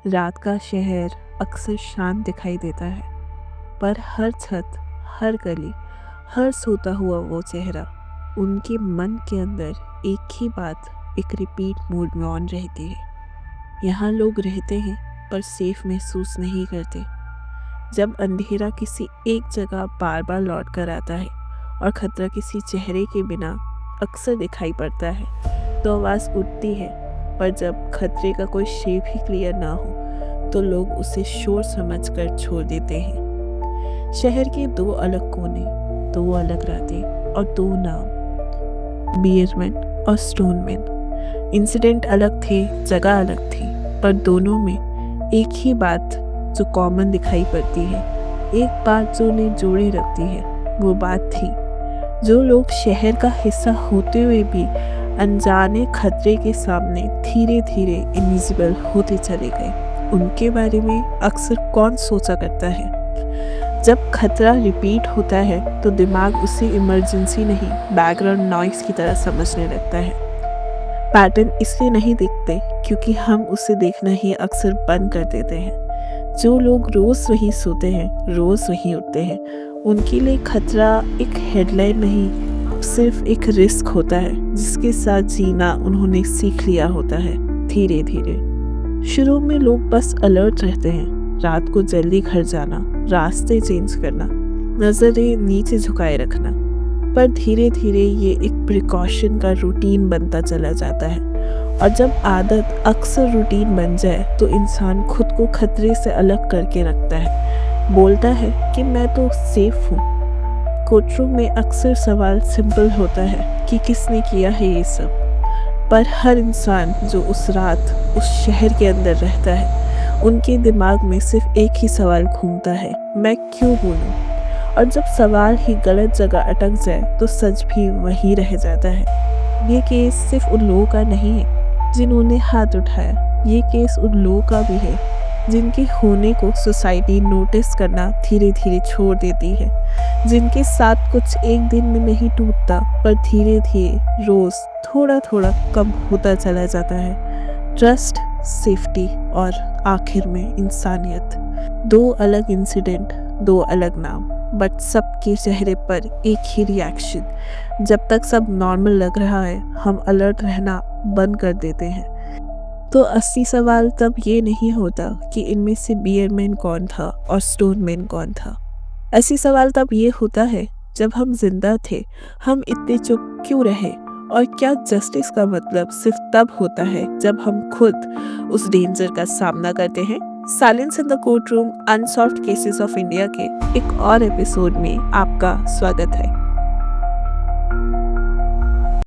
रात का शहर अक्सर शांत दिखाई देता है, पर हर छत, हर गली, हर सोता हुआ वो चेहरा, उनके मन के अंदर एक ही बात एक रिपीट मोड में ऑन रहती है। यहाँ लोग रहते हैं पर सेफ महसूस नहीं करते। जब अंधेरा किसी एक जगह बार बार लौट कर आता है और खतरा किसी चेहरे के बिना अक्सर दिखाई पड़ता है तो आवाज़ उठती है, पर जब खतरे का कोई शेप ही क्लियर ना हो तो लोग उसे शोर समझकर छोड़ देते हैं। शहर के दो अलग कोने, दो अलग रातें और दो नाम, बियरमैन और स्टोनमैन। इंसिडेंट अलग थे, जगह अलग थी, पर दोनों में एक ही बात जो कॉमन दिखाई पड़ती है, एक बात जो उन्हें जोड़े रखती है। वो बात थी, जो लोग शहर का हिस्सा होते हुए भी अनजाने खतरे के सामने धीरे धीरे इनविजिबल होते चले गए, उनके बारे में अक्सर कौन सोचा करता है। जब खतरा रिपीट होता है तो दिमाग उसे इमरजेंसी नहीं, बैकग्राउंड नॉइस की तरह समझने लगता है। पैटर्न इसलिए नहीं दिखते क्योंकि हम उसे देखना ही अक्सर बंद कर देते हैं। जो लोग रोज़ वहीं सोते हैं, रोज़ वहीं उठते हैं, उनके लिए खतरा एक हेडलाइन नहीं, सिर्फ एक रिस्क होता है जिसके साथ जीना उन्होंने सीख लिया होता है धीरे धीरे। शुरू में लोग बस अलर्ट रहते हैं, रात को जल्दी घर जाना, रास्ते चेंज करना, नज़रें नीचे झुकाए रखना, पर धीरे धीरे ये एक प्रिकॉशन का रूटीन बनता चला जाता है। और जब आदत अक्सर रूटीन बन जाए तो इंसान खुद को खतरे से अलग करके रखता है, बोलता है कि मैं तो सेफ हूँ। कोर्टरूम में अक्सर सवाल सिंपल होता है कि किसने किया है ये सब, पर हर इंसान जो उस रात उस शहर के अंदर रहता है, उनके दिमाग में सिर्फ एक ही सवाल घूमता है, मैं क्यों बोलूँ। और जब सवाल ही गलत जगह अटक जाए तो सच भी वहीं रह जाता है। ये केस सिर्फ उन लोगों का नहीं है जिन्होंने हाथ उठाया, ये केस उन लोगों का भी है जिनके होने को सोसाइटी नोटिस करना धीरे धीरे छोड़ देती है, जिनके साथ कुछ एक दिन में नहीं टूटता पर धीरे धीरे रोज थोड़ा थोड़ा कम होता चला जाता है। ट्रस्ट, सेफ्टी और आखिर में इंसानियत। दो अलग इंसिडेंट, दो अलग नाम, बट सबके चेहरे पर एक ही रिएक्शन। जब तक सब नॉर्मल लग रहा है, हम अलर्ट रहना बंद कर देते हैं। तो असली सवाल तब ये नहीं होता कि इनमें से बियरमैन कौन था और स्टोनमैन कौन था। असली सवाल तब ये होता है, जब हम जिंदा थे, हम इतने चुप क्यों रहे, और क्या जस्टिस का मतलब सिर्फ तब होता है जब हम खुद उस डेंजर का सामना करते हैं। Silence in the court room, unsolved cases of India के एक और एपिसोड में आपका स्वागत है।